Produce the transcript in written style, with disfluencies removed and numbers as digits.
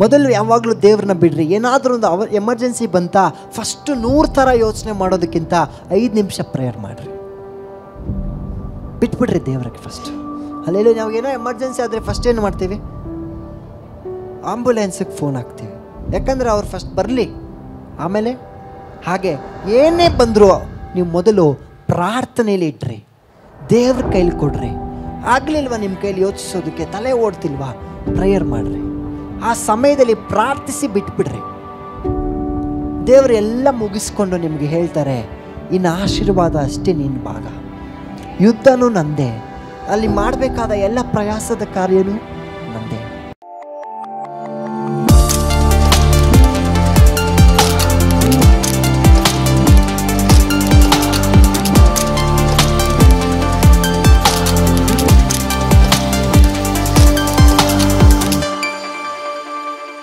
ಮೊದಲು ಯಾವಾಗಲೂ ದೇವ್ರನ್ನ ಬಿಡ್ರಿ. ಏನಾದರೂ ಒಂದು ಎಮರ್ಜೆನ್ಸಿ ಬಂತಾ ಫಸ್ಟು 100 ಥರ ಯೋಚನೆ ಮಾಡೋದಕ್ಕಿಂತ 5 ನಿಮಿಷ ಪ್ರೇಯರ್ ಮಾಡಿರಿ. ಬಿಟ್ಬಿಡ್ರಿ ದೇವ್ರಿಗೆ ಫಸ್ಟ್. ಅಲ್ಲೆಲ್ಲ ನಾವು ಏನೋ ಎಮರ್ಜೆನ್ಸಿ ಆದರೆ ಫಸ್ಟ್ ಏನು ಮಾಡ್ತೀವಿ? ಆಂಬುಲೆನ್ಸಿಗೆ ಫೋನ್ ಹಾಕ್ತೀವಿ. ಯಾಕಂದರೆ ಅವ್ರು ಫಸ್ಟ್ ಬರಲಿ, ಆಮೇಲೆ ಹಾಗೆ ಏನೇ ಬಂದರೂ ನೀವು ಮೊದಲು ಪ್ರಾರ್ಥನೆಯಲ್ಲಿ ಇಡ್ರಿ, ದೇವ್ರ ಕೈಲಿ ಕೊಡ್ರಿ. ಆಗಲಿಲ್ವ ನಿಮ್ಮ ಕೈಲಿ ಯೋಚಿಸೋದಕ್ಕೆ, ತಲೆ ಓಡ್ತಿಲ್ವಾ, ಪ್ರೇಯರ್ ಮಾಡಿರಿ. ಆ ಸಮಯದಲ್ಲಿ ಪ್ರಾರ್ಥಿಸಿ ಬಿಟ್ಬಿಡ್ರಿ. ದೇವರು ಎಲ್ಲ ಮುಗಿಸ್ಕೊಂಡು ನಿಮಗೆ ಹೇಳ್ತಾರೆ, ಇನ್ನು ಆಶೀರ್ವಾದ ಅಷ್ಟೇ ನಿನ್ನ ಭಾಗ, ಯುದ್ಧನೂ ನಂದೇ, ಅಲ್ಲಿ ಮಾಡಬೇಕಾದ ಎಲ್ಲ ಪ್ರಯಾಸದ ಕಾರ್ಯನೂ